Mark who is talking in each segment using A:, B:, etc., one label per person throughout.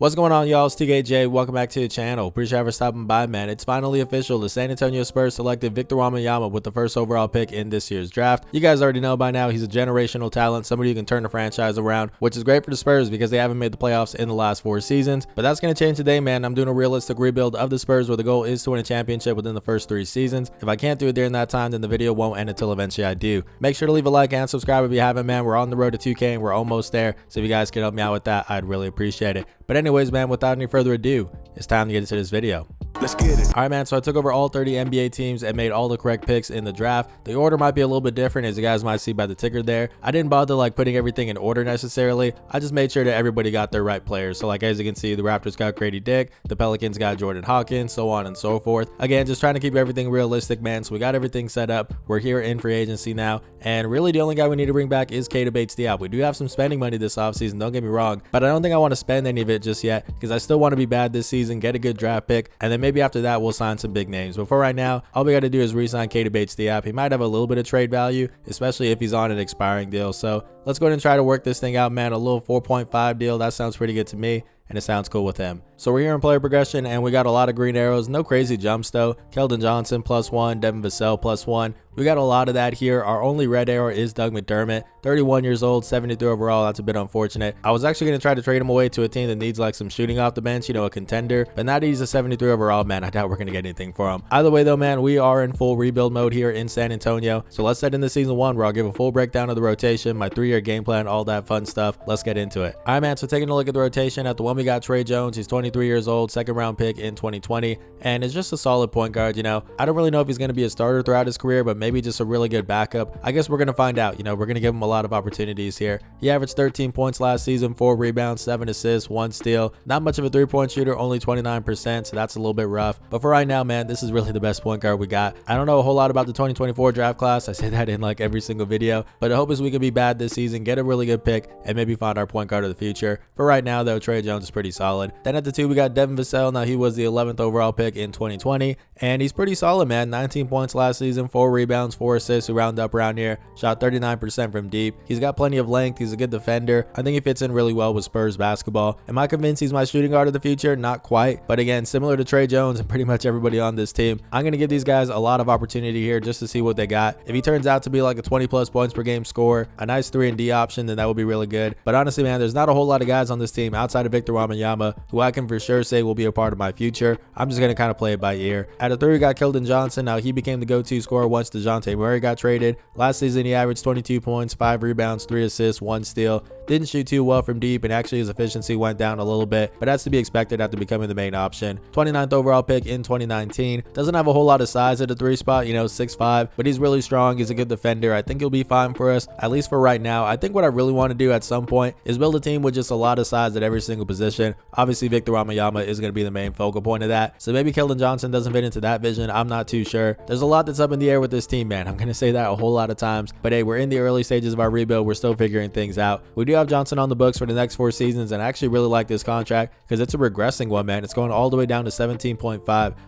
A: What's going on, y'all? It's TKJ. Welcome back to the channel. Appreciate you for stopping by, man. It's finally official. The San Antonio Spurs selected Victor Wembanyama with the first overall pick in this year's draft. You guys already know by now he's a generational talent, somebody who can turn the franchise around, which is great for the Spurs because they haven't made the playoffs in the last 4 seasons. But that's going to change today, man. I'm doing a realistic rebuild of the Spurs where the goal is to win a championship within the first 3 seasons. If I can't do it during that time, then the video won't end until eventually I do. Make sure to leave a like and subscribe if you haven't, man. We're on the road to 2K and we're almost there. So if you guys can help me out with that, I'd really appreciate it. But anyways, man, without any further ado, it's time to get into this video.
B: Let's get it.
A: All right, man, so I took over all 30 NBA teams and made all the correct picks in the draft. The order might be a little bit different, as you guys might see by the ticker there. I didn't bother like putting everything in order necessarily. I just made sure that everybody got their right players. So like as you can see, the Raptors got Grady Dick, the Pelicans got Jordan Hawkins, so on and so forth. Again, just trying to keep everything realistic, man. So we got everything set up. We're here in free agency now, and really the only guy we need to bring back is Keita Bates-Diop. We do have some spending money this offseason, don't get me wrong, but I don't think I want to spend any of it just yet because I still want to be bad this season, get a good draft pick, and then maybe after that we'll sign some big names. But for right now, all we got to do is re-sign Keita Bates-Diop. He might have a little bit of trade value, especially if he's on an expiring deal. So let's go ahead and try to work this thing out, man. A little 4.5 deal, that sounds pretty good to me, and it sounds cool with him. So we're here in player progression, and we got a lot of green arrows. No crazy jumps though. Keldon Johnson +1, Devin Vassell +1. We got a lot of that here. Our only red arrow is Doug McDermott, 31 years old, 73 overall. That's a bit unfortunate. I was actually going to try to trade him away to a team that needs like some shooting off the bench, you know, a contender. But now that he's a 73 overall, man, I doubt we're going to get anything for him. Either way though, man, we are in full rebuild mode here in San Antonio. So let's head into season 1 where I'll give a full breakdown of the rotation, my 3-year game plan, all that fun stuff. Let's get into it. All right, man, so taking a look at the rotation, at the one we got Tre Jones. He's 23 years old, 2nd round pick in 2020, and is just a solid point guard. You know, I don't really know if he's going to be a starter throughout his career, but maybe just a really good backup. I guess we're going to find out. You know, we're going to give him a lot of opportunities here. He averaged 13 points last season, 4 rebounds, 7 assists, 1 steal. Not much of a 3-point shooter, only 29%, so that's a little bit rough. But for right now, man, this is really the best point guard we got. I don't know a whole lot about the 2024 draft class. I say that in like every single video, but the hope is we can be bad this season, get a really good pick, and maybe find our point guard of the future. For right now, though, Tre Jones is pretty solid. Then at the 2, we got Devin Vassell. Now he was the 11th overall pick in 2020, and he's pretty solid, man. 19 points last season, 4 rebounds, 4 assists. We round up around here. Shot 39% from deep. He's got plenty of length. He's a good defender. I think he fits in really well with Spurs basketball. Am I convinced he's my shooting guard of the future? Not quite, but again, similar to Tre Jones and pretty much everybody on this team, I'm going to give these guys a lot of opportunity here just to see what they got. If he turns out to be like a 20+ points per game scorer, a nice 3-and-D option, then that would be really good. But honestly, man, there's not a whole lot of guys on this team outside of Victor Wembanyama who I can for sure say will be a part of my future. I'm just going to kind of play it by ear. At a 3, we got Keldon Johnson. Now he became the go-to scorer once DeJounte Murray got traded. Last season, he averaged 22 points, 5 rebounds, 3 assists, 1 steal. Didn't shoot too well from deep, and actually his efficiency went down a little bit, but that's to be expected after becoming the main option. 29th overall pick in 2019. Doesn't have a whole lot of size at the 3 spot, you know, 6'5", but he's really strong. He's a good defender. I think he'll be fine for us, at least for right now. I think what I really want to do at some point is build a team with just a lot of size at every single position. Obviously, Victor Wembanyama is going to be the main focal point of that, so maybe Keldon Johnson doesn't fit into that vision. I'm not too sure. There's a lot that's up in the air with this team, man. I'm going to say that a whole lot of times, but hey, we're in the early stages of our rebuild. We're still figuring things out. We do have Johnson on the books for the next 4 seasons, and I actually really like this contract because it's a regressing one, man. It's going all the way down to 17.5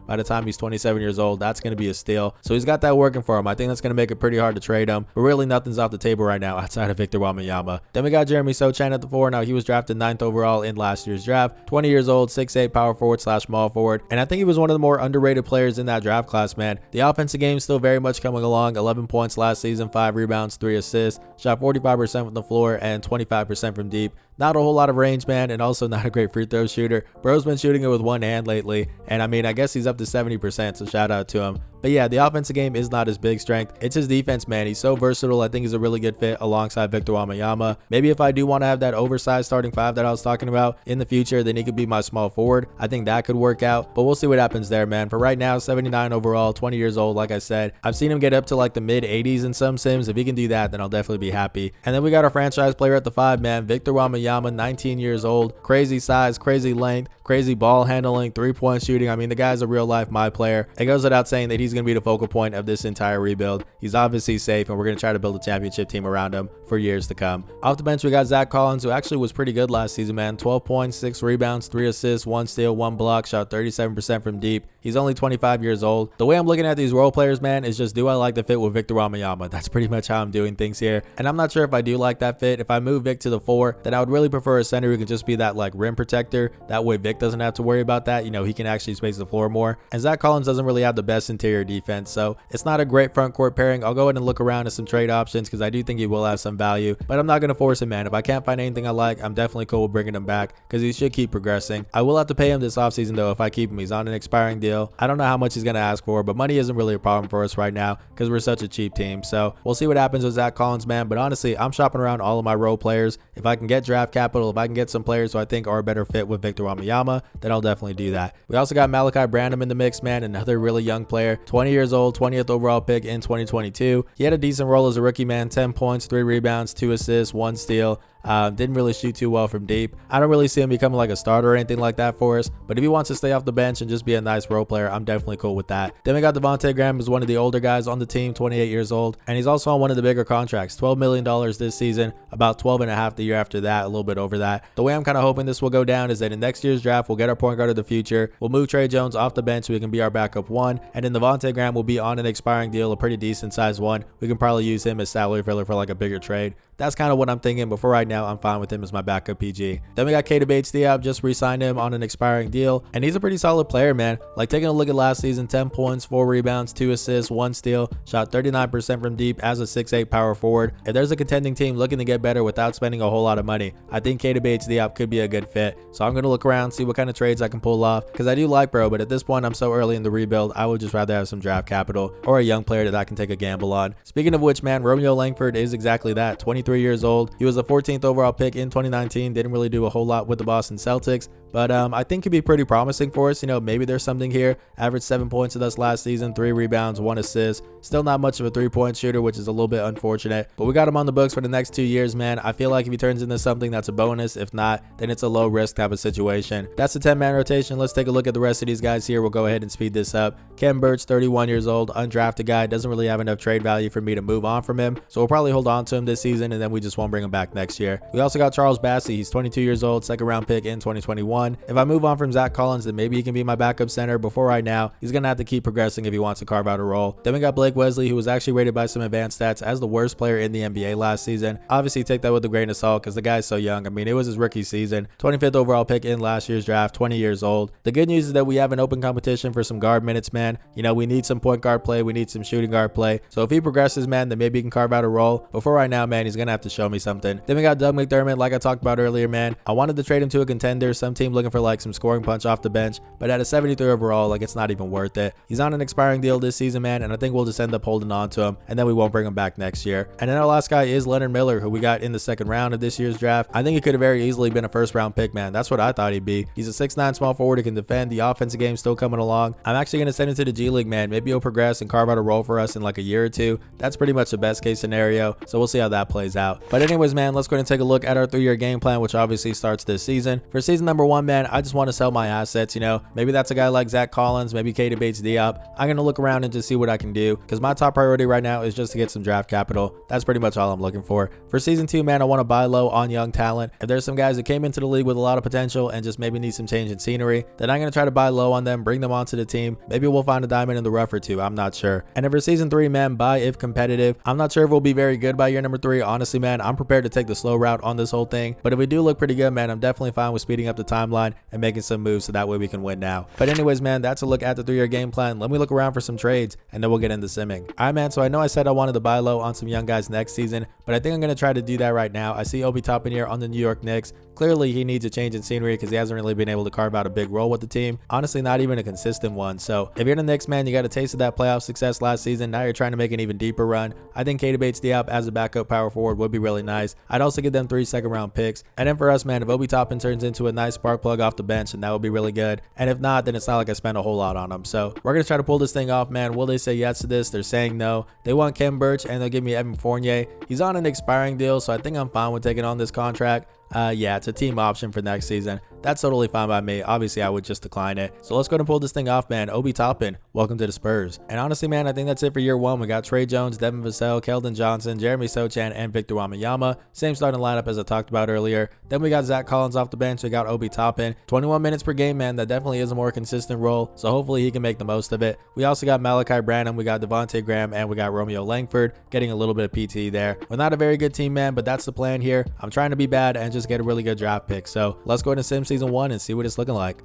A: by the time he's 27 years old. That's going to be a steal. So he's got that working for him. I think that's going to make it pretty hard to trade him, but really nothing's off the table right now outside of Victor Wembanyama. Then we got Jeremy Sochan at the 4. Now he was drafted 9th overall in last year's draft. 20 years old, 6'8", power forward / small forward, and I think he was one of the more underrated players in that draft class, man. The offensive game is still very much coming along. 11 points last season, 5 rebounds, 3 assists. Shot 45% from the floor and 25% from deep. Not a whole lot of range, man, and also not a great free throw shooter. Bro's been shooting it with one hand lately, and I mean, I guess he's up to 70%, so shout out to him. But yeah, the offensive game is not his big strength. It's his defense, man. He's so versatile. I think he's a really good fit alongside Victor Wembanyama. Maybe if I do want to have that oversized starting 5 that I was talking about in the future, then he could be my small forward. I think that could work out, but we'll see what happens there, man. For right now, 79 overall, 20 years old, like I said. I've seen him get up to like the mid-80s in some sims. If he can do that, then I'll definitely be happy. And then we got our franchise player at the 5, man. Victor Wembanyama, 19 years old. Crazy size, crazy length, crazy ball handling, 3-point shooting. I mean, the guy's a real life my player. It goes without saying that he's going to be the focal point of this entire rebuild. He's obviously safe, and we're going to try to build a championship team around him for years to come. Off the bench, we got Zach Collins, who actually was pretty good last season, man. 12 points, 6 rebounds, 3 assists, 1 steal, 1 block, shot 37% from deep. He's only 25 years old. The way I'm looking at these role players, man, is just, do I like the fit with Victor Wembanyama? That's pretty much how I'm doing things here. And I'm not sure if I do like that fit. If I move Vic to the 4, then I would really prefer a center who can just be that like rim protector. That way Vic doesn't have to worry about that. You know, he can actually space the floor more. And Zach Collins doesn't really have the best interior defense, so it's not a great front court pairing. I'll go ahead and look around at some trade options because I do think he will have some value, but I'm not going to force him, man. If I can't find anything I like, I'm definitely cool with bringing him back because he should keep progressing. I will have to pay him this offseason though if I keep him. He's on an expiring deal. I don't know how much he's going to ask for, but money isn't really a problem for us right now because we're such a cheap team. So we'll see what happens with Zach Collins, man. But honestly, I'm shopping around all of my role players. If I can get draft capital, if I can get some players who I think are a better fit with Victor Wembanyama, then I'll definitely do that. We also got Malachi Branham in the mix, man. Another really young player, 20 years old, 20th overall pick in 2022. He had a decent role as a rookie, man. 10 points, 3 rebounds, 2 assists, 1 steal. Didn't really shoot too well from deep. I don't really see him becoming like a starter or anything like that for us, but if he wants to stay off the bench and just be a nice role player, I'm definitely cool with that. Then we got Devontae Graham, who's one of the older guys on the team, 28 years old, and he's also on one of the bigger contracts, $12 million this season, about 12.5 the year after that, a little bit over that. The way I'm kind of hoping this will go down is that in next year's draft, we'll get our point guard of the future. We'll move Trey Jones off the bench so he can be our backup 1, and then Devontae Graham will be on an expiring deal, a pretty decent size one. We can probably use him as salary filler for like a bigger trade. That's kind of what I'm thinking, but for right now, I'm fine with him as my backup PG. Then we got Keita Bates-Diop, just re-signed him on an expiring deal, and he's a pretty solid player, man. Like taking a look at last season, 10 points, 4 rebounds, 2 assists, 1 steal, shot 39% from deep as a 6'8 power forward. If there's a contending team looking to get better without spending a whole lot of money, I think Keita Bates-Diop could be a good fit. So I'm going to look around, see what kind of trades I can pull off, because I do like bro, but at this point, I'm so early in the rebuild, I would just rather have some draft capital or a young player that I can take a gamble on. Speaking of which, man, Romeo Langford is exactly that, 23 years old. He was a 14th overall pick in 2019, didn't really do a whole lot with the Boston Celtics, but I think could be pretty promising for us. You know, maybe there's something here. Averaged 7 points with us last season, 3 rebounds, 1 assist. Still not much of a 3-point shooter, which is a little bit unfortunate, but we got him on the books for the next 2 years, man. I feel like if he turns into something, that's a bonus. If not, then it's a low risk type of situation. That's the 10-man rotation. Let's take a look at the rest of these guys here. We'll go ahead and speed this up. Kem Birch, 31 years old, undrafted guy, doesn't really have enough trade value for me to move on from him, so we'll probably hold on to him this season, and then we just won't bring him back next year. We also got Charles Bassey. He's 22 years old, 2nd round pick in 2021. If I move on from Zach Collins, then maybe he can be my backup center, but for right now, he's going to have to keep progressing if he wants to carve out a role. Then we got Blake Wesley, who was actually rated by some advanced stats as the worst player in the NBA last season. Obviously, take that with a grain of salt because the guy's so young. I mean, it was his rookie season. 25th overall pick in last year's draft, 20 years old. The good news is that we have an open competition for some guard minutes, man. You know, we need some point guard play. We need some shooting guard play. So if he progresses, man, then maybe he can carve out a role. But for right now, man, he's going to have to show me something. Then we got Doug McDermott, like I talked about earlier, man. I wanted to trade him to a contender, some team looking for like some scoring punch off the bench, but at a 73 overall, like it's not even worth it. He's on an expiring deal this season, man, and I think we'll just end up holding on to him, and then we won't bring him back next year. And then our last guy is Leonard Miller, who we got in the 2nd round of this year's draft. I think he could have very easily been a 1st round pick, man. That's what I thought he'd be. He's a 6'9 small forward who can defend. The offensive game's still coming along. I'm actually going to send him to the G League, man. Maybe he'll progress and carve out a role for us in like a year or two. That's pretty much the best case scenario, so we'll see how that plays out. But anyways, man, let's go ahead and take a look at our 3-year game plan, which obviously starts this season. For season number 1, man, I just want to sell my assets. You know, maybe that's a guy like Zach Collins, maybe Keita Bates-Diop. I'm going to look around and just see what I can do because my top priority right now is just to get some draft capital. That's pretty much all I'm looking for. For season 2, man, I want to buy low on young talent. If there's some guys that came into the league with a lot of potential and just maybe need some change in scenery, then I'm going to try to buy low on them, bring them onto the team. Maybe we'll find a diamond in the rough or two. I'm not sure. And then for season 3, man, buy if competitive. I'm not sure if we'll be very good by year number 3. Honestly, man, I'm prepared to take the slow route on this whole thing. But if we do look pretty good, man, I'm definitely fine with speeding up the timeline and making some moves so that way we can win now. But anyways, man, that's a look at the 3-year game plan. Let me look around for some trades and then we'll get into simming. All right, man, so I know I said I wanted to buy low on some young guys next season, but I think I'm going to try to do that right now. I see Obi Toppin here on the New York Knicks. Clearly, he needs a change in scenery because he hasn't really been able to carve out a big role with the team. Honestly, not even a consistent one. So if you're the Knicks, man, you got a taste of that playoff success last season. Now you're trying to make an even deeper run. I think Keita Bates-Diop as a backup power forward would be really nice. I'd also give them 3 second-round picks. And then for us, man, if Obi Toppin turns into a nice spark plug off the bench, then that would be really good. And if not, then it's not like I spent a whole lot on him. So we're going to try to pull this thing off, man. Will they say yes to this? They're saying no. They want Kem Birch and they'll give me Evan Fournier. He's on an expiring deal, so I think I'm fine with taking on this contract. yeah, it's a team option for next season. That's totally fine by me. Obviously, I would just decline it. So let's go ahead and pull this thing off, man. Obi Toppin, welcome to the Spurs. And honestly, man, I think that's it for year one. We got Trey Jones, Devin Vassell, Keldon Johnson, Jeremy Sochan, and Victor Wembanyama. Same starting lineup as I talked about earlier. Then we got Zach Collins off the bench. We got Obi Toppin. 21 minutes per game, man. That definitely is a more consistent role. So hopefully he can make the most of it. We also got Malachi Branham. We got Devontae Graham, and we got Romeo Langford getting a little bit of PT there. We're not a very good team, man, but that's the plan here. I'm trying to be bad and just get a really good draft pick. So let's go into Sim Season 1 and see what it's looking like.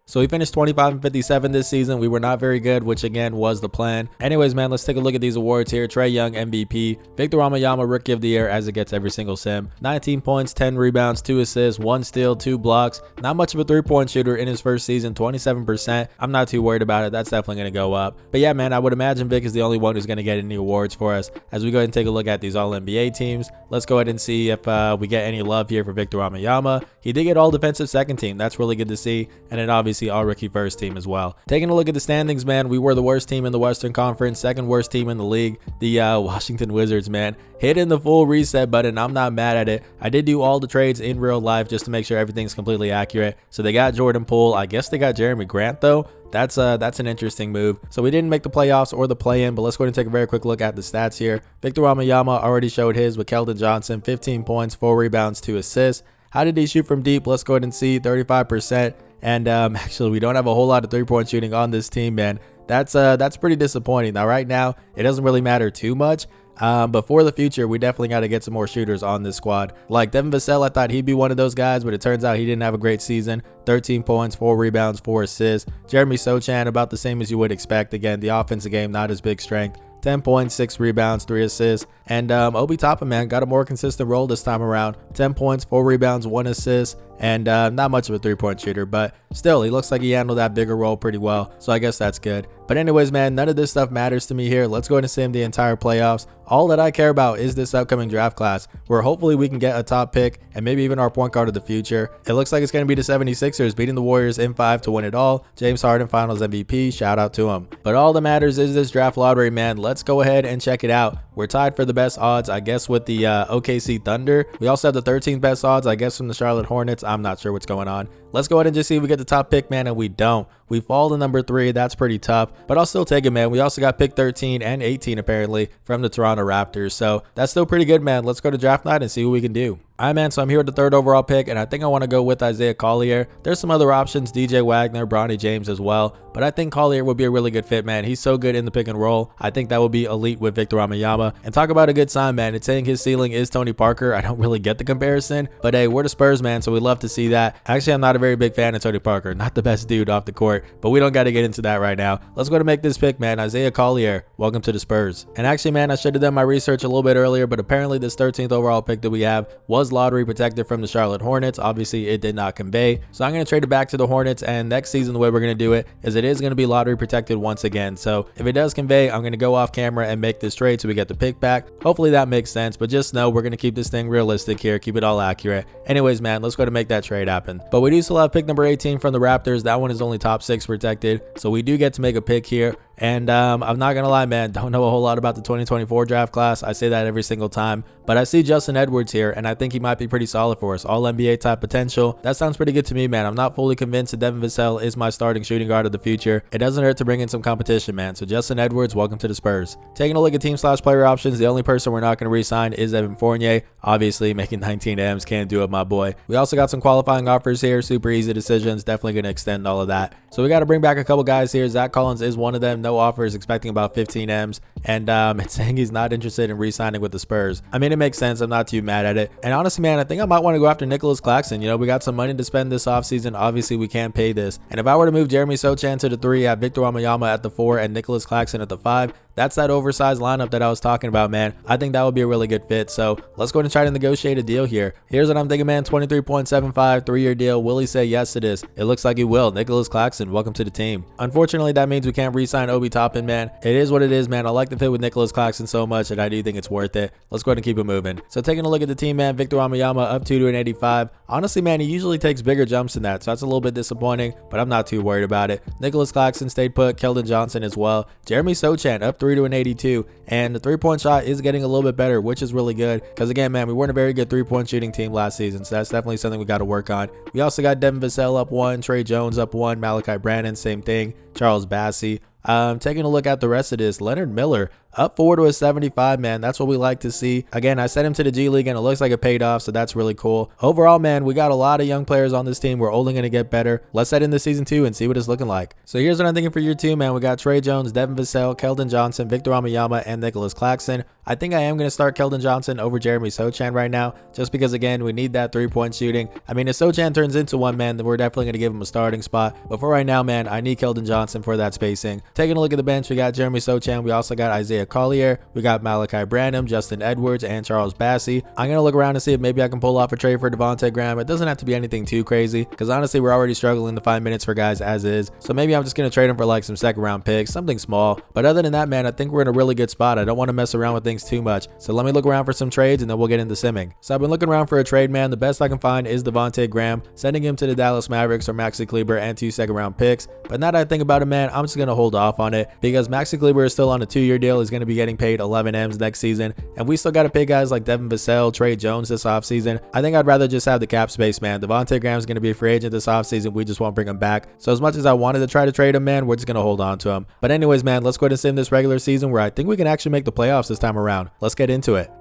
A: So we finished 25 and 57 this season. We were not very good, which again was the plan. Anyways, man, let's take a look at these awards here. Trae Young, MVP. Victor Wembanyama, Rookie of the Year, as it gets every single sim. 19 points, 10 rebounds, 2 assists, 1 steal, 2 blocks. Not much of a three-point shooter in his first season, 27%. I'm not too worried about it. That's definitely going to go up. But yeah, man, I would imagine Vic is the only one who's going to get any awards for us. As we go ahead and take a look at these All-NBA teams, let's go ahead and see if we get any love here for Victor Wembanyama. He did get All-Defensive Second Team. That's really good to see. And then obviously All-Rookie First Team as well. Taking a look at the standings, man, we were the worst team in the Western Conference, second worst team in the league. The Washington Wizards, man, hitting the full reset button. I'm not mad at it. I did do all the trades in real life just to make sure everything's completely accurate. So they got Jordan Poole. I guess they got Jeremy Grant though. That's an interesting move. So we didn't make the playoffs or the play-in, but let's go ahead and take a very quick look at the stats here. Victor Wembanyama already showed his with Keldon Johnson, 15 points, 4 rebounds, 2 assists. How did he shoot from deep? Let's go ahead and see, 35%. And actually, we don't have a whole lot of three-point shooting on this team, man. That's pretty disappointing. Now, right now, it doesn't really matter too much. But for the future, we definitely got to get some more shooters on this squad. Like Devin Vassell, I thought he'd be one of those guys, but it turns out he didn't have a great season. 13 points, 4 rebounds, 4 assists. Jeremy Sochan, about the same as you would expect. Again, the offensive game, not his big strength. 10 points, 6 rebounds, 3 assists. And Obi Toppin, man, got a more consistent role this time around. 10 points, 4 rebounds, 1 assist. And not much of a three-point shooter, but still, he looks like he handled that bigger role pretty well. So I guess that's good. But anyways, man, none of this stuff matters to me here. Let's go ahead and sim the entire playoffs. All that I care about is this upcoming draft class, where hopefully we can get a top pick and maybe even our point guard of the future. It looks like it's going to be the 76ers beating the Warriors in 5 to win it all. James Harden, Finals MVP. Shout out to him. But all that matters is this draft lottery, man. Let's go ahead and check it out. We're tied for the best odds, I guess, with the OKC Thunder. We also have the 13th best odds, I guess, from the Charlotte Hornets. I'm not sure what's going on. Let's go ahead and just see if we get the top pick, man, and we don't. We fall to number 3. That's pretty tough, but I'll still take it, man. We also got pick 13 and 18, apparently, from the Toronto Raptors, so that's still pretty good, man. Let's go to draft night and see what we can do. All right, man, so I'm here with the 3rd overall pick, and I think I want to go with Isaiah Collier. There's some other options, DJ Wagner, Bronny James as well, but I think Collier would be a really good fit, man. He's so good in the pick and roll. I think that would be elite with Victor Wembanyama. And talk about a good sign, man. It's saying his ceiling is Tony Parker. I don't really get the comparison, but hey, we're the Spurs, man, so we love to see that. Actually, I'm not a very big fan of Tony Parker. Not the best dude off the court, but we don't got to get into that right now. Let's go to make this pick, man. Isaiah Collier, welcome to the Spurs. And actually, man, I should have done my research a little bit earlier, but apparently this 13th overall pick that we have was lottery protected from the Charlotte Hornets. Obviously, it did not convey. So I'm going to trade it back to the Hornets, and next season, the way we're going to do it is it is going to be lottery protected once again. So if it does convey, I'm going to go off camera and make this trade so we get the pick back. Hopefully that makes sense, but just know we're going to keep this thing realistic here, keep it all accurate. Anyways, man, let's go to make that trade happen. But we do still have pick number 18 from the Raptors. That one is only top 6 protected, so we do get to make a pick here. And I'm not going to lie, man, don't know a whole lot about the 2024 draft class. I say that every single time, but I see Justin Edwards here, and I think he might be pretty solid for us. All NBA type potential. That sounds pretty good to me, man. I'm not fully convinced that Devin Vassell is my starting shooting guard of the future. It doesn't hurt to bring in some competition, man. So Justin Edwards, welcome to the Spurs. Taking a look at team/player options, the only person we're not going to re-sign is Evan Fournier. Obviously, making 19 M's, can't do it, my boy. We also got some qualifying offers here, super easy decisions, definitely going to extend all of that. So we got to bring back a couple guys here. Zach Collins is one of them. No offers, expecting about 15 M's, and it's saying he's not interested in re-signing with the Spurs. I mean, it makes sense. I'm not too mad at it. And honestly, man, I think I might want to go after Nicholas Claxton. You know, we got some money to spend this offseason. Obviously, we can't pay this. And if I were to move Jeremy Sochan to the 3, have Victor Wembanyama at the 4, and Nicholas Claxton at the 5, that's that oversized lineup that I was talking about, man. I think that would be a really good fit. So let's go ahead and try to negotiate a deal here. Here's what I'm thinking, man. 23.75 3-year deal. Will he say yes to this? It looks like he will. Nicholas Claxton, welcome to the team. Unfortunately, that means we can't re-sign Obi Toppin, man. It is what it is, man. I like the fit with Nicholas Claxton so much, and I do think it's worth it. Let's go ahead and keep it moving. So taking a look at the team, man, Victor Wembanyama up 2 to an 85. Honestly, man, he usually takes bigger jumps than that, so that's a little bit disappointing, but I'm not too worried about it. Nicholas Claxton stayed put. Keldon Johnson as well. Jeremy Sochan up 3 to an 82, and the three-point shot is getting a little bit better, which is really good, because again, man, we weren't a very good three-point shooting team last season, so that's definitely something we got to work on. We also got Devin Vassell up 1, Trey Jones up 1, Malachi Brannon, same thing, Charles Bassey. Taking a look at the rest of this, Leonard Miller up 4 to a 75, man. That's what we like to see. Again, I sent him to the G League and it looks like it paid off, so that's really cool. Overall, man, we got a lot of young players on this team. We're only going to get better. Let's head into season 2 and see what it's looking like. So here's what I'm thinking for year 2, man. We got Trey Jones, Devin Vassell, Keldon Johnson, Victor Wembanyama, and Nicholas Claxton. I think I am going to start Keldon Johnson over Jeremy Sochan right now, just because, again, we need that three-point shooting. I mean, if Sochan turns into one, man, then we're definitely going to give him a starting spot. But for right now, man, I need Keldon Johnson for that spacing. Taking a look at the bench, we got Jeremy Sochan. We also got Isaiah Collier. We got Malachi Branham, Justin Edwards, and Charles Bassey. I'm going to look around and see if maybe I can pull off a trade for Devontae Graham. It doesn't have to be anything too crazy, because honestly, we're already struggling to find minutes for guys as is. So maybe I'm just going to trade him for like some second-round picks, something small. But other than that, man, I think we're in a really good spot. I don't want to mess around with things too much. So let me look around for some trades and then we'll get into simming. So I've been looking around for a trade, man. The best I can find is Devontae Graham, sending him to the Dallas Mavericks for Maxi Kleber and 2 second-round picks. But now that I think about it, man, I'm just going to hold off on it, because Maxi Kleber is still on a 2-year deal. He's going to be getting paid 11 M's next season, and we still got to pay guys like Devin Vassell, Trey Jones this offseason. I think I'd rather just have the cap space, man. Devontae Graham's going to be a free agent this offseason. We just won't bring him back. So as much as I wanted to try to trade him, man, we're just going to hold on to him. But anyways, man, let's go ahead and sim this regular season where I think we can actually make the playoffs this time around. Let's get into it.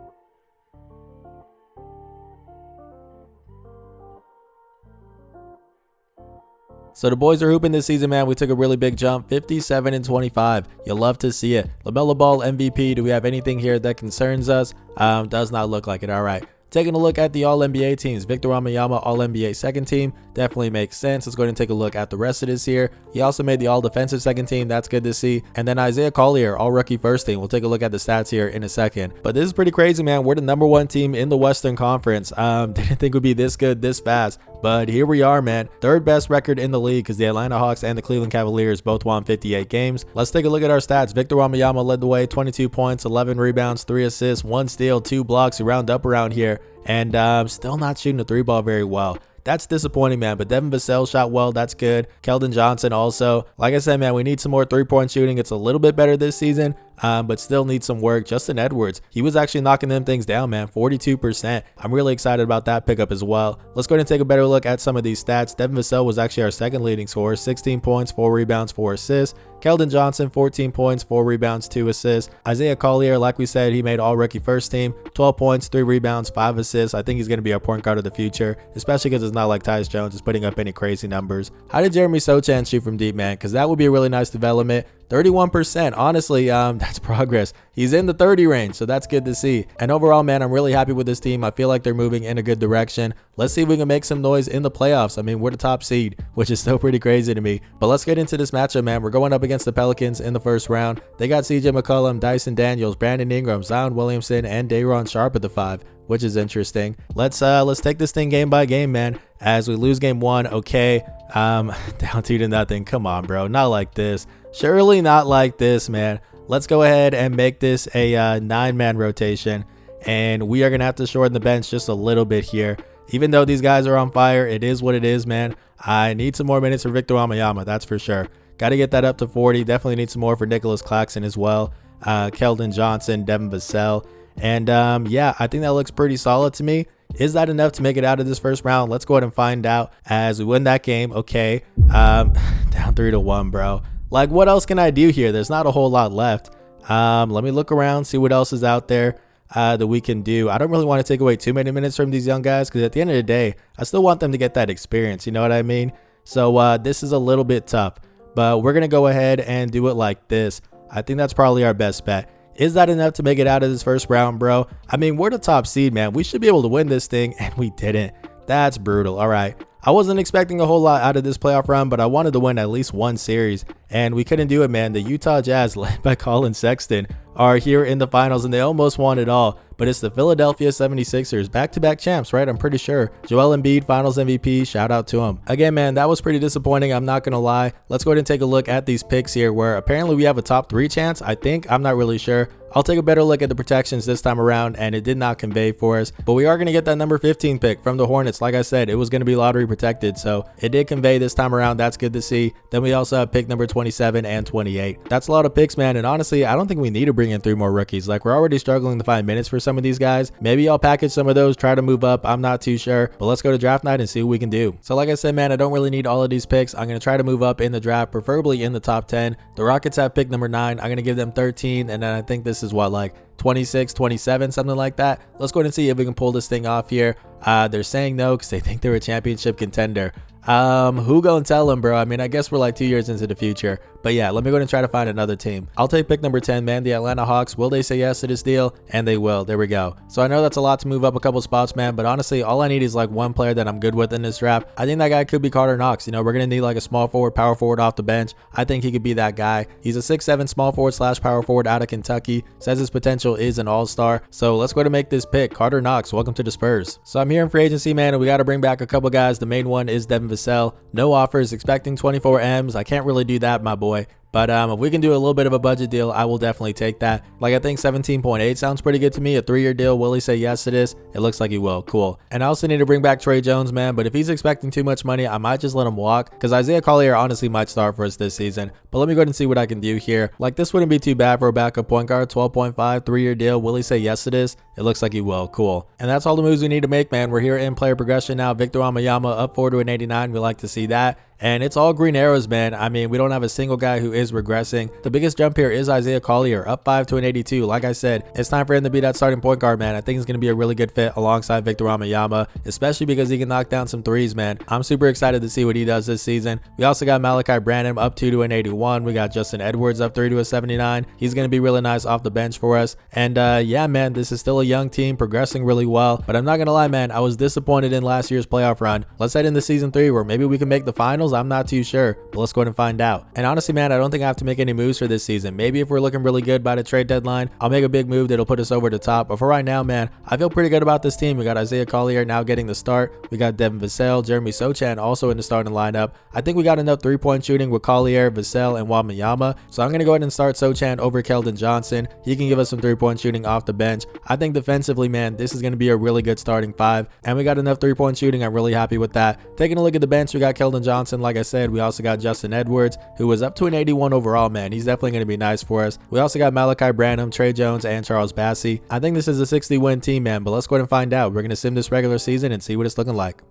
A: So the boys are hooping this season, man. We took a really big jump, 57 and 25. You'll love to see it. LaMelo Ball MVP. Do we have anything here that concerns us? Does not look like it. All right. Taking a look at the All-NBA teams, Victor Wembanyama, All-NBA second team, definitely makes sense. Let's go ahead and take a look at the rest of this here. He also made the All-Defensive second team. That's good to see. And then Isaiah Collier, All-Rookie first team. We'll take a look at the stats here in a second. But this is pretty crazy, man. We're the #1 team in the Western Conference. Didn't think we'd be this good this fast. But here we are, man. Third best record in the league, because the Atlanta Hawks and the Cleveland Cavaliers both won 58 games. Let's take a look at our stats. Victor Wembanyama led the way, 22 points, 11 rebounds, 3 assists, 1 steal, 2 blocks. We round up around here. And still not shooting the 3-ball very well. That's disappointing, man. But Devin Vassell shot well. That's good. Keldon Johnson also. Like I said, man, we need some more 3-point shooting. It's a little bit better this season, but still needs some work. Justin Edwards, he was actually knocking them things down, man. 42%. I'm really excited about that pickup as well. Let's go ahead and take a better look at some of these stats. Devin Vassell was actually our second leading scorer. 16 points, 4 rebounds, 4 assists. Keldon Johnson, 14 points, 4 rebounds, 2 assists. Isaiah Collier, like we said, he made All-Rookie first team. 12 points, 3 rebounds, 5 assists. I think he's going to be our point guard of the future, especially because it's not like Tyus Jones is putting up any crazy numbers. How did Jeremy Sochan shoot from deep, man? Because that would be a really nice development. 31%. Honestly, that's progress. He's in the 30 range, so that's good to see. And overall, man, I'm really happy with this team. I feel like they're moving in a good direction. Let's see if we can make some noise in the playoffs. I mean, we're the top seed, which is still pretty crazy to me. But let's get into this matchup, man. We're going up against the Pelicans in the first round. They got CJ McCollum, Dyson Daniels, Brandon Ingram, Zion Williamson, and Day'Ron Sharpe at the 5, which is interesting. Let's take this thing game by game, man. As we lose game 1, okay, down 2-0. Come on, bro, not like this. Surely not like this, man. Let's go ahead and make this a 9-man rotation, and we are gonna have to shorten the bench just a little bit here. Even though these guys are on fire, it is what it is, man. I need some more minutes for Victor Wembanyama, that's for sure. Got to get that up to 40. Definitely need some more for Nicholas Claxton as well. Keldon Johnson, Devin Vassell. And yeah, I think that looks pretty solid to me. Is that enough to make it out of this first round? Let's go ahead and find out as we win that game. Okay, down 3-1, bro. Like, what else can I do here? There's not a whole lot left. Let me look around, see what else is out there that we can do. I don't really want to take away too many minutes from these young guys, because at the end of the day, I still want them to get that experience. You know what I mean? So this is a little bit tough, but we're going to go ahead and do it like this. I think that's probably our best bet. Is that enough to make it out of this first round, bro? I mean, we're the top seed, man. We should be able to win this thing, and we didn't. That's brutal. All right. I wasn't expecting a whole lot out of this playoff run, but I wanted to win at least one series, and we couldn't do it, man. The Utah Jazz, led by Colin Sexton, are here in the finals, and they almost won it all. but it's the Philadelphia 76ers, back-to-back champs, right? I'm pretty sure. Joel Embiid, Finals MVP, shout out to him. Again, man, that was pretty disappointing. I'm not gonna lie. Let's go ahead and take a look at these picks here, where apparently we have a top 3 chance. I think. I'm not really sure. I'll take a better look at the protections this time around, and it did not convey for us. But we are going to get that number 15 pick from the Hornets. Like I said, it was going to be lottery protected, so it did convey this time around. That's good to see. Then we also have pick number 27 and 28. That's a lot of picks, man, and honestly, I don't think we need to bring in 3 more rookies. Like, we're already struggling to find minutes for some of these guys. Maybe I'll package some of those, try to move up. I'm not too sure, but let's go to draft night and see what we can do. So like I said, man, I don't really need all of these picks. I'm going to try to move up in the draft, preferably in the top 10. The Rockets have pick number 9. I'm going to give them 13, and then I think this is what, like 26, 27, something like that. Let's go ahead and see if we can pull this thing off here. They're saying no because they think they're a championship contender. Who gonna tell them, bro? I mean, I guess we're like 2 years into the future. But yeah, let me go ahead and try to find another team. I'll take pick number 10, man, the Atlanta Hawks. Will they say yes to this deal? And they will. There we go. So I know that's a lot to move up a couple spots, man, but honestly, all I need is like one player that I'm good with in this draft. I think that guy could be Carter Knox. You know, we're gonna need like a small forward, power forward off the bench. I think he could be that guy. He's a 6'7" small forward / power forward out of Kentucky. Says his potential is an all-star. So let's go ahead and make this pick. Carter Knox, welcome to the Spurs. So I'm here in free agency, man, and we got to bring back a couple guys. The main one is Devin Vassell. No offers, expecting 24 M's. I can't really do that, my boy. But if we can do a little bit of a budget deal, I will definitely take that. Like, I think 17.8 sounds pretty good to me. A 3-year deal. Will he say yes to this? It looks like he will. Cool. And I also need to bring back Trey Jones, man. But if he's expecting too much money, I might just let him walk, because Isaiah Collier honestly might start for us this season. But let me go ahead and see what I can do here. Like, this wouldn't be too bad for a backup point guard. 12.5, 3-year deal. Will he say yes to this? It looks like he will. Cool. And that's all the moves we need to make, man. We're here in player progression now. Victor Wembanyama up 4 to an 89. We like to see that. And it's all green arrows, man. I mean, we don't have a single guy who is regressing. The biggest jump here is Isaiah Collier, up 5 to an 82. Like I said, it's time for him to be that starting point guard, man. I think he's going to be a really good fit alongside Victor Wembanyama, especially because he can knock down some threes, man. I'm super excited to see what he does this season. We also got Malachi Branham up 2 to an 81. We got Justin Edwards up 3 to a 79. He's going to be really nice off the bench for us. And yeah, man, this is still a young team progressing really well. But I'm not going to lie, man, I was disappointed in last year's playoff run. Let's head into season 3 where maybe we can make the finals. I'm not too sure, but let's go ahead and find out. And honestly, man, I don't think I have to make any moves for this season. Maybe if we're looking really good by the trade deadline, I'll make a big move that'll put us over the top. But for right now, man, I feel pretty good about this team. We got Isaiah Collier now getting the start. We got Devin Vassell, Jeremy Sochan also in the starting lineup. I think we got enough 3-point shooting with Collier, Vassell, and Wembanyama. So I'm going to go ahead and start Sochan over Keldon Johnson. He can give us some 3-point shooting off the bench. I think defensively, man, this is going to be a really good starting 5. And we got enough 3-point shooting. I'm really happy with that. Taking a look at the bench, we got Keldon Johnson. Like I said, we also got Justin Edwards, who was up to an 81 overall, man. He's definitely going to be nice for us. We also got Malachi Branham, Trey Jones, and Charles Bassey. I think this is a 60-win team, man, but let's go ahead and find out. We're going to sim this regular season and see what it's looking like.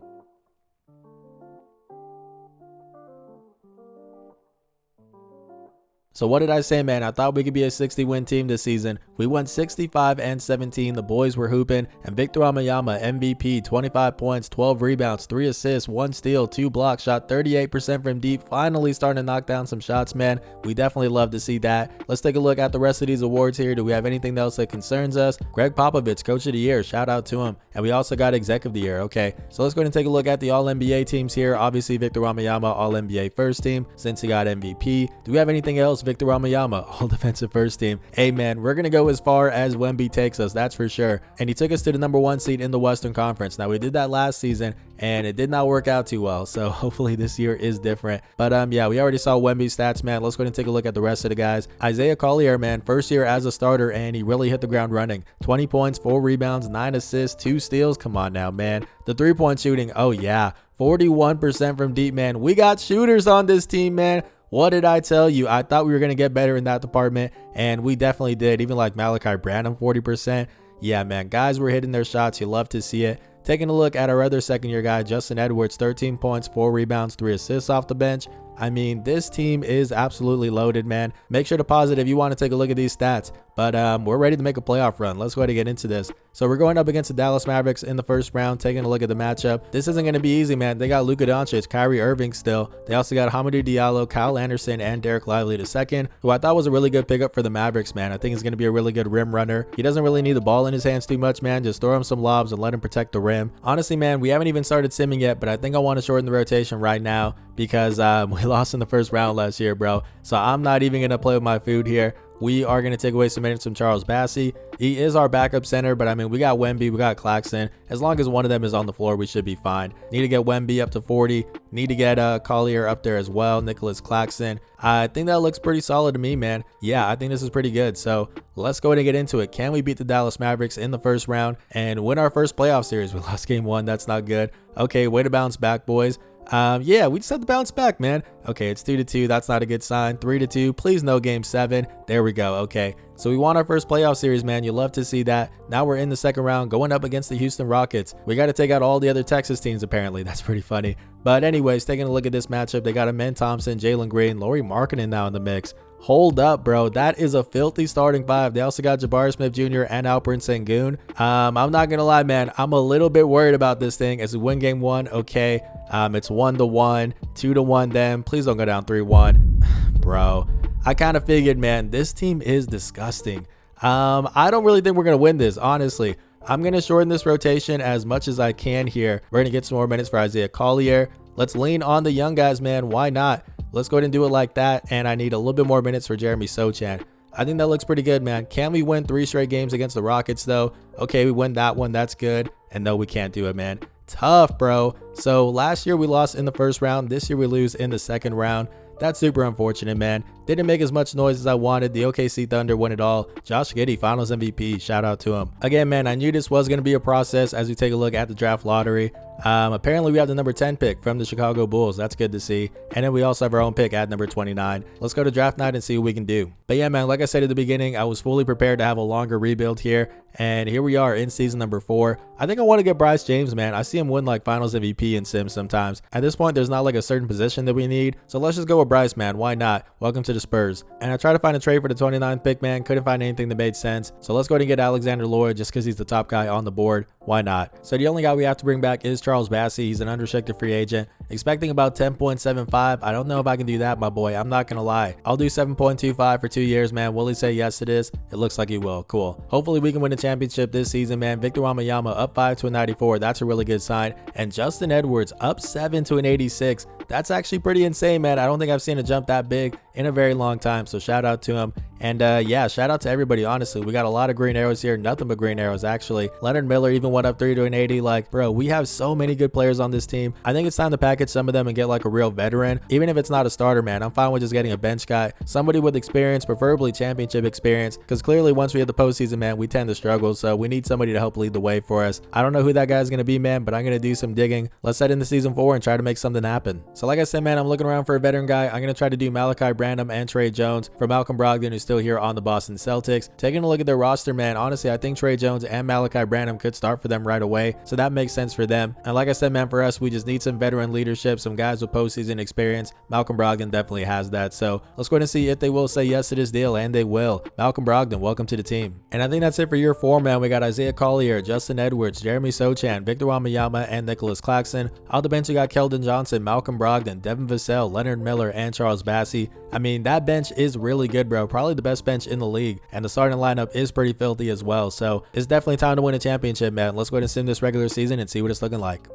A: So what did I say, man? I thought we could be a 60-win team this season. We went 65-17. The boys were hooping, and Victor Wembanyama, MVP, 25 points, 12 rebounds, 3 assists, 1 steal, 2 blocks, shot 38% from deep. Finally starting to knock down some shots, man. We definitely love to see that. Let's take a look at the rest of these awards here. Do we have anything else that concerns us? Greg Popovich, Coach of the Year. Shout out to him. And we also got Exec of the Year. Okay, so let's go ahead and take a look at the All-NBA teams here. Obviously, Victor Wembanyama, All-NBA first team, since he got MVP. Do we have anything else? Victor Wembanyama, all defensive first team. Hey, man, we're going to go as far as Wemby takes us, that's for sure. And he took us to the number 1 seed in the Western Conference. Now, we did that last season, and it did not work out too well. So hopefully this year is different. But yeah, we already saw Wemby's stats, man. Let's go ahead and take a look at the rest of the guys. Isaiah Collier, man, first year as a starter, and he really hit the ground running. 20 points, 4 rebounds, 9 assists, 2 steals. Come on now, man. The 3-point shooting, oh yeah, 41% from deep, man. We got shooters on this team, man. What did I tell you? I thought we were going to get better in that department, and we definitely did. Even like Malachi Branham, 40%. Yeah, man, guys were hitting their shots. You love to see it. Taking a look at our other second-year guy, Justin Edwards, 13 points, 4 rebounds, 3 assists off the bench. I mean, this team is absolutely loaded, man. Make sure to pause it if you want to take a look at these stats. But we're ready to make a playoff run. Let's go ahead and get into this. So we're going up against the Dallas Mavericks in the first round, taking a look at the matchup. This isn't going to be easy, man. They got Luka Doncic, Kyrie Irving still. They also got Hamidou Diallo, Kyle Anderson, and Derek Lively II, who I thought was a really good pickup for the Mavericks, man. I think he's going to be a really good rim runner. He doesn't really need the ball in his hands too much, man. Just throw him some lobs and let him protect the rim. Honestly, man, we haven't even started simming yet, but I think I want to shorten the rotation right now because we lost in the first round last year, bro. So I'm not even going to play with my food here. we are going to take away some minutes from Charles Bassey. He is our backup center, but I mean, we got Wemby, we got Claxton. As long as one of them is on the floor, we should be fine. Need to get Wemby up to 40. Need to get Collier up there as well, Nicholas Claxton. I think that looks pretty solid to me, man. Yeah, I think this is pretty good. So let's go ahead and get into it. Can we beat the Dallas Mavericks in the first round and win our first playoff series? We lost game 1. That's not good. Okay, way to bounce back, boys. Yeah, we just had to bounce back, man. Okay, it's 2-2. That's not a good sign. 3-2. Please no game 7. There we go. Okay, so we won our first playoff series, man. You love to see that. Now we're in the second round going up against the Houston Rockets. We got to take out all the other Texas teams, apparently. That's pretty funny. But anyways, taking a look at this matchup, they got Amen Thompson, Jalen Green, Lauri Markkanen now in the mix. Hold up, bro. That is a filthy starting 5. They also got Jabari Smith Jr. and Alperen Sengun. I'm not going to lie, man. I'm a little bit worried about this thing as we win game 1. Okay. It's 1-1, 2-1 then. Please don't go down 3-1. Bro, I kind of figured, man, this team is disgusting. I don't really think we're going to win this, honestly. I'm going to shorten this rotation as much as I can here. We're going to get some more minutes for Isaiah Collier. Let's lean on the young guys, man. Why not? Let's go ahead and do it like that. And I need a little bit more minutes for Jeremy Sochan. I think that looks pretty good, man. Can we win 3 straight games against the Rockets, though? Okay, we win that one. That's good. And no, we can't do it, man. Tough, bro. So last year we lost in the first round. This year we lose in the second round. That's super unfortunate, man. Didn't make as much noise as I wanted. The OKC Thunder won it all. Josh Giddey, Finals MVP. Shout out to him. Again, man, I knew this was going to be a process as we take a look at the draft lottery. Apparently, we have the number 10 pick from the Chicago Bulls. That's good to see. And then we also have our own pick at number 29. Let's go to draft night and see what we can do. But yeah, man, like I said at the beginning, I was fully prepared to have a longer rebuild here. And here we are in season number 4. I think I want to get Bryce James, man. I see him win like Finals MVP in Sims sometimes. At this point, there's not like a certain position that we need. So let's just go with Bryce, man. Why not? Welcome to the Spurs. And I tried to find a trade for the 29th pick, man. Couldn't find anything that made sense. So let's go ahead and get Alexander Lloyd just because he's the top guy on the board. Why not? So the only guy we have to bring back is Charles Bassey. He's an unrestricted free agent. Expecting about 10.75. I don't know if I can do that, my boy. I'm not going to lie. I'll do 7.25 for 2 years, man. Will he say yes to this? It looks like he will. Cool. Hopefully we can win a championship this season, man. Victor Wembanyama up 5 to a 94. That's a really good sign. And Justin Edwards up 7 to an 86. That's actually pretty insane, man. I don't think I've seen a jump that big in a very long time. So shout out to him. And yeah, shout out to everybody, honestly. We got a lot of green arrows here. Nothing but green arrows, actually. Leonard Miller even went up 3 to an 80. Like, bro, we have so many good players on this team. I think it's time to package some of them and get like a real veteran. Even if it's not a starter, man, I'm fine with just getting a bench guy. Somebody with experience, preferably championship experience. Because clearly once we hit the postseason, man, we tend to struggle. So we need somebody to help lead the way for us. I don't know who that guy's going to be, man, but I'm going to do some digging. Let's head into season 4 and try to make something happen. So like I said, man, I'm looking around for a veteran guy. I'm going to try to do Malachi Branham and Trey Jones for Malcolm Brogdon, who's still here on the Boston Celtics. Taking a look at their roster, man, honestly, I think Trey Jones and Malachi Branham could start for them right away. So that makes sense for them. And like I said, man, for us, we just need some veteran leadership, some guys with postseason experience. Malcolm Brogdon definitely has that. So let's go ahead and see if they will say yes to this deal, and they will. Malcolm Brogdon, welcome to the team. And I think that's it for year 4, man. We got Isaiah Collier, Justin Edwards, Jeremy Sochan, Victor Wembanyama, and Nicholas Claxton. Out the bench, we got Keldon Johnson, Malcolm Brogdon, Devin Vassell, Leonard Miller, and Charles Bassey. I mean, that bench is really good, bro. Probably the best bench in the league. And the starting lineup is pretty filthy as well. So it's definitely time to win a championship, man. Let's go ahead and sim this regular season and see what it's looking like.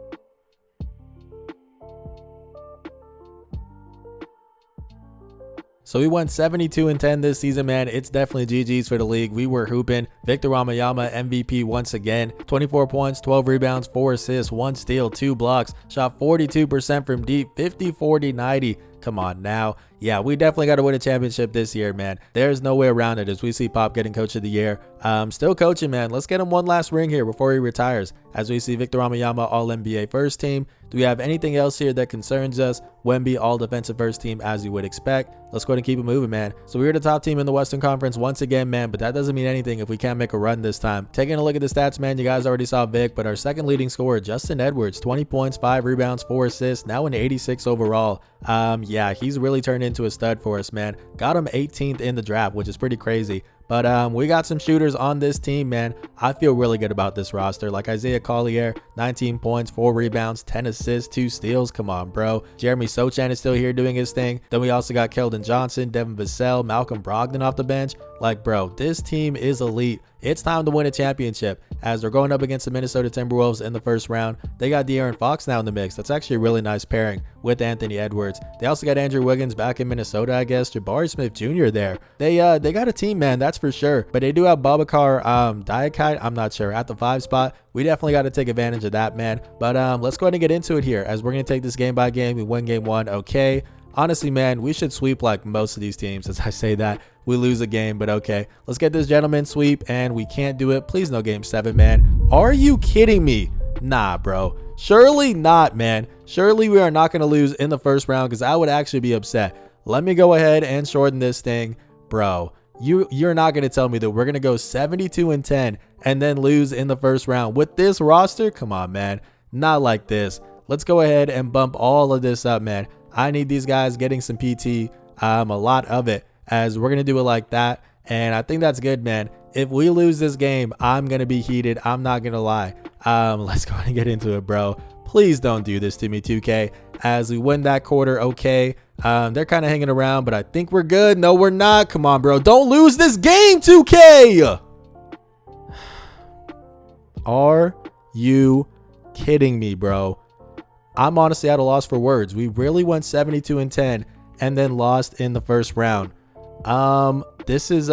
A: So we went 72-10 this season, man. It's definitely GG's for the league. We were hooping. Victor Wembanyama MVP once again. 24 points, 12 rebounds, 4 assists, 1 steal, 2 blocks. Shot 42% from deep, 50-40-90. Come on now. Yeah, we definitely got to win a championship this year, man. There's no way around it as we see Pop getting coach of the year. Still coaching, man. Let's get him one last ring here before he retires. As we see Victor Wembanyama All-NBA first team. Do we have anything else here that concerns us? Wemby All-Defensive first team as you would expect. Let's go ahead and keep it moving, man. So we're the top team in the Western Conference once again, man, but that doesn't mean anything if we can't make a run this time. Taking a look at the stats, man, you guys already saw Vic, but our second leading scorer, Justin Edwards, 20 points, 5 rebounds, 4 assists, now an 86 overall. Yeah, he's really turned into a stud for us, man. Got him 18th in the draft, which is pretty crazy. But we got some shooters on this team, man. I feel really good about this roster. Like Isaiah Collier, 19 points, 4 rebounds, 10 assists, 2 steals. Come on, bro. Jeremy Sochan is still here doing his thing. Then we also got Keldon Johnson, Devin Vassell, Malcolm Brogdon off the bench. Like, bro, this team is elite. It's time to win a championship as they're going up against the Minnesota Timberwolves in the first round. They got De'Aaron Fox now in the mix. That's actually a really nice pairing. with Anthony Edwards. They also got Andrew Wiggins back in Minnesota, I guess. Jabari Smith Jr. there. They got a team, man, that's for sure. But they do have Babacar Diakite, I'm not sure, at the 5 spot. We definitely got to take advantage of that, man. But let's go ahead and get into it here, as we're going to take this game by game. We win game 1, okay. Honestly, man, we should sweep like most of these teams. As I say that, we lose a game, but okay. Let's get this gentleman sweep, and we can't do it. Please no game 7, man. Are you kidding me? Nah, bro. Surely not, man. Surely we are not going to lose in the first round, because I would actually be upset. Let me go ahead and shorten this thing. Bro, you're not going to tell me that we're going to go 72-10 and then lose in the first round with this roster? Come on, man. Not like this. Let's go ahead and bump all of this up, man. I need these guys getting some PT, a lot of it, as we're going to do it like that. And I think that's good, man. If we lose this game, I'm going to be heated. I'm not going to lie. Let's go ahead and get into it, bro. Please don't do this to me, 2K. As we win that quarter, okay. They're kind of hanging around, but I think we're good. No, we're not. Come on, bro. Don't lose this game, 2K. Are you kidding me, bro? I'm honestly at a loss for words. We really went 72-10 and then lost in the first round. This is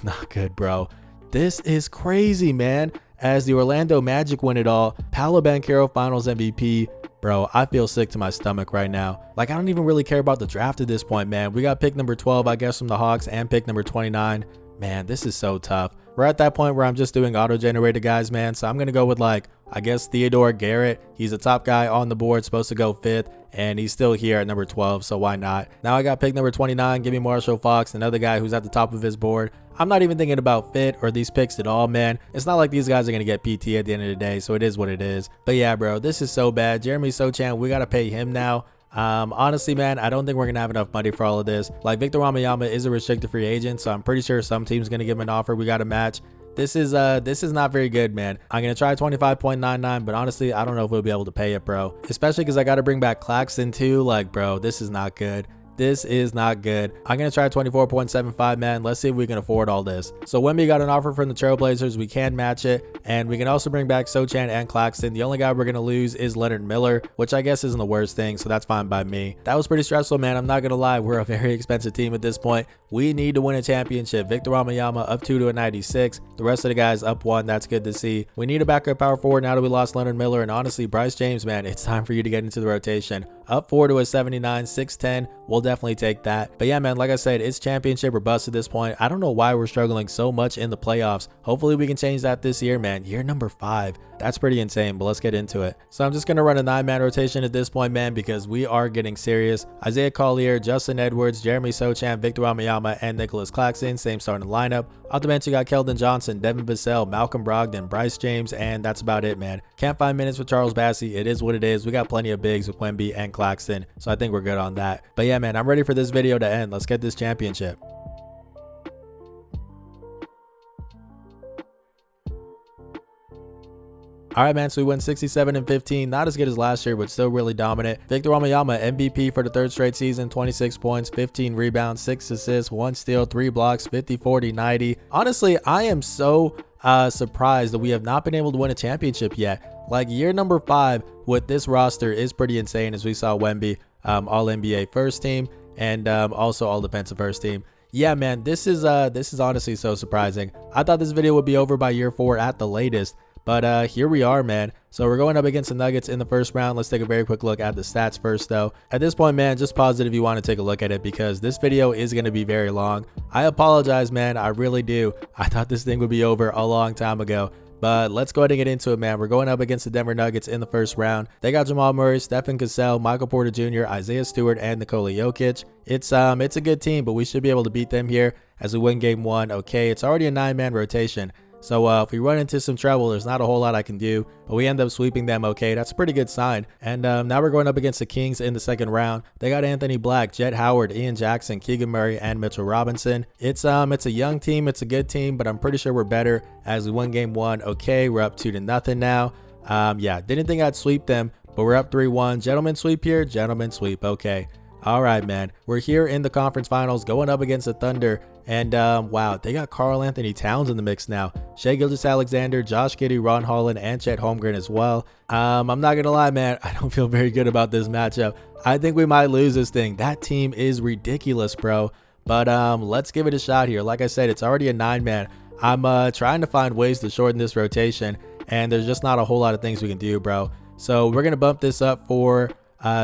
A: not good, bro. This is crazy, man. As the Orlando Magic win it all, Paolo Banchero Finals MVP. Bro, I feel sick to my stomach right now. Like, I don't even really care about the draft at this point, man. We got pick number 12, I guess, from the Hawks, and pick number 29. Man, this is so tough. We're at that point where I'm just doing auto-generated guys, man. So I'm going to go with, like, I guess Theodore Garrett. He's a top guy on the board, supposed to go 5th, and he's still here at number 12, so why not? Now I got pick number 29. Give me Marshall Fox, another guy who's at the top of his board. I'm not even thinking about fit or these picks at all, man. It's not like these guys are going to get PT at the end of the day, so it is what it is. But yeah, bro, this is so bad. Jeremy Sochan, we got to pay him now. Honestly, man, I don't think we're gonna have enough money for all of this. Like, Victor Wembanyama is a restricted free agent, so I'm pretty sure some team's gonna give him an offer. We got to match. This is not very good, man. I'm gonna try 25.99, but honestly, I don't know if we'll be able to pay it, bro. Especially because I got to bring back Claxton too. Like, bro, this is not good. This is not good. I'm going to try 24.75, man. Let's see if we can afford all this. So Wemby got an offer from the Trailblazers. We can match it. And we can also bring back Sochan and Claxton. The only guy we're going to lose is Leonard Miller, which I guess isn't the worst thing. So that's fine by me. That was pretty stressful, man. I'm not going to lie. We're a very expensive team at this point. We need to win a championship. Victor Wembanyama up 2 to a 96. The rest of the guys up 1. That's good to see. We need a backup power forward now that we lost Leonard Miller. And honestly, Bryce James, man, it's time for you to get into the rotation. Up 4 to a 79, 6'10". We'll definitely take that. But yeah, man, like I said, it's championship or bust at this point. I don't know why we're struggling so much in the playoffs. Hopefully we can change that this year, man. Year number 5. That's pretty insane, but let's get into it. So I'm just going to run a 9-man rotation at this point, man, because we are getting serious. Isaiah Collier, Justin Edwards, Jeremy Sochan, Victor Wembanyama, and Nicholas Claxton. Same starting lineup. Off the bench, you got Keldon Johnson, Devin Vassell, Malcolm Brogdon, Bryce James, and that's about it, man. Can't find minutes for Charles Bassey. It is what it is. We got plenty of bigs with Wemby and Claxton, so I think we're good on that. But yeah, man, I'm ready for this video to end. Let's get this championship. All right, man, so we went 67-15. Not as good as last year, but still really dominant. Victor Wembanyama, MVP for the 3rd straight season, 26 points, 15 rebounds, 6 assists, 1 steal, 3 blocks, 50, 40, 90. Honestly, I am so surprised that we have not been able to win a championship yet. Like, year number 5 with this roster is pretty insane, as we saw Wemby, All-NBA first team, and also All-Defensive first team. Yeah, man, this is honestly so surprising. I thought this video would be over by year 4 at the latest. But here we are, man. So we're going up against the Nuggets in the first round. Let's take a very quick look at the stats first, though. At this point, man, just pause it if you want to take a look at it, because this video is going to be very long. I apologize, man. I really do. I thought this thing would be over a long time ago. But let's go ahead and get into it, man. We're going up against the Denver Nuggets in the first round. They got Jamal Murray, Stephen Cassell, Michael Porter Jr., Isaiah Stewart, and Nikola Jokic. It's a good team, but we should be able to beat them here as we win game 1. Okay, it's already a 9-man rotation. So if we run into some trouble, there's not a whole lot I can do, but we end up sweeping them. Okay, that's a pretty good sign. And now we're going up against the Kings in the second round. They got Anthony Black, Jet Howard, Ian Jackson, Keegan Murray, and Mitchell Robinson. It's a young team. It's a good team, but I'm pretty sure we're better as we won game 1. Okay, we're up 2-0 now. Yeah, didn't think I'd sweep them, but we're up 3-1. Gentlemen sweep here, gentlemen sweep. Okay. All right, man. We're here in the conference finals going up against the Thunder. And wow, they got Karl Anthony Towns in the mix now. Shai Gilgeous-Alexander, Josh Giddey, Ron Holland, and Chet Holmgren as well. I'm not gonna lie, man, I don't feel very good about this matchup. I think we might lose this thing. That team is ridiculous, bro. But let's give it a shot here. Like I said, it's already a 9-man. I'm trying to find ways to shorten this rotation, and there's just not a whole lot of things we can do, bro. So we're gonna bump this up for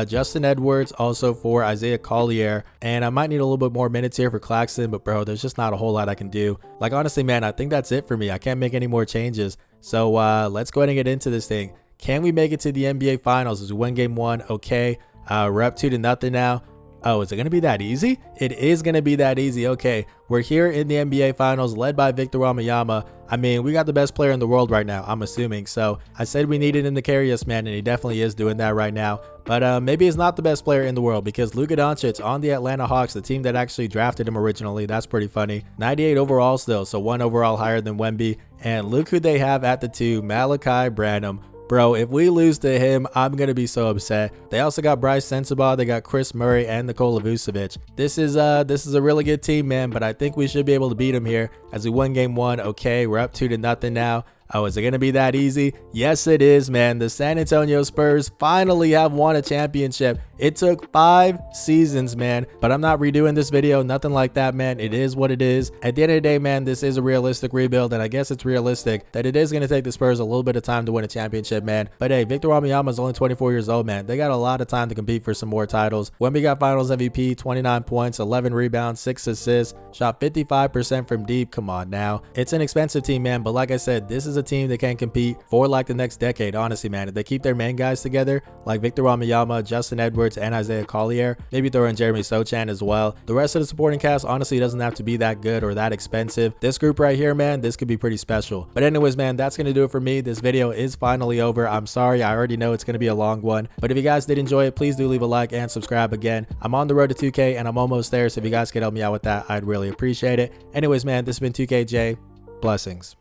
A: Justin Edwards, also for Isaiah Collier, and I might need a little bit more minutes here for Claxton, but bro, there's just not a whole lot I can do. Like, honestly, man, I think that's it for me. I can't make any more changes. So let's go ahead and get into this thing. Can we make it to the NBA Finals as we win game 1? Okay, we're up 2-0 now. Oh, is it going to be that easy? It is going to be that easy. Okay, we're here in the NBA Finals led by Victor Wembanyama. I mean, we got the best player in the world right now, I'm assuming. So I said we needed him to carry us, man, and he definitely is doing that right now. But maybe he's not the best player in the world because Luka Doncic on the Atlanta Hawks, the team that actually drafted him originally. That's pretty funny. 98 overall still, so 1 overall higher than Wemby. And look who they have at the 2, Malachi Branham. Bro, if we lose to him, I'm going to be so upset. They also got Bryce Sensabaugh, they got Chris Murray, and Nikola Vucevic. This is a really good team, man, but I think we should be able to beat them here as we win game 1. Okay, we're up 2-0 now. Oh, is it going to be that easy? Yes, it is, man. The San Antonio Spurs finally have won a championship. It took 5 seasons, man, but I'm not redoing this video. Nothing like that, man. It is what it is. At the end of the day, man, this is a realistic rebuild, and I guess it's realistic that it is going to take the Spurs a little bit of time to win a championship, man. But hey, Victor Wembanyama is only 24 years old, man. They got a lot of time to compete for some more titles. Wemby got Finals MVP, 29 points, 11 rebounds, 6 assists, shot 55% from deep. Come on now. It's an expensive team, man, but like I said, this is a team that can compete for like the next decade. Honestly, man, if they keep their main guys together like Victor Wembanyama, Justin Edwards, and Isaiah Collier, maybe throw in Jeremy Sochan as well. The rest of the supporting cast honestly doesn't have to be that good or that expensive. This group right here, man, this could be pretty special. But anyways, man, that's gonna do it for me. This video is finally over. I'm sorry, I already know it's gonna be a long one, but if you guys did enjoy it, please do leave a like and subscribe. Again, I'm on the road to 2K and I'm almost there, so if you guys could help me out with that, I'd really appreciate it. Anyways, man, this has been 2KJ. Blessings.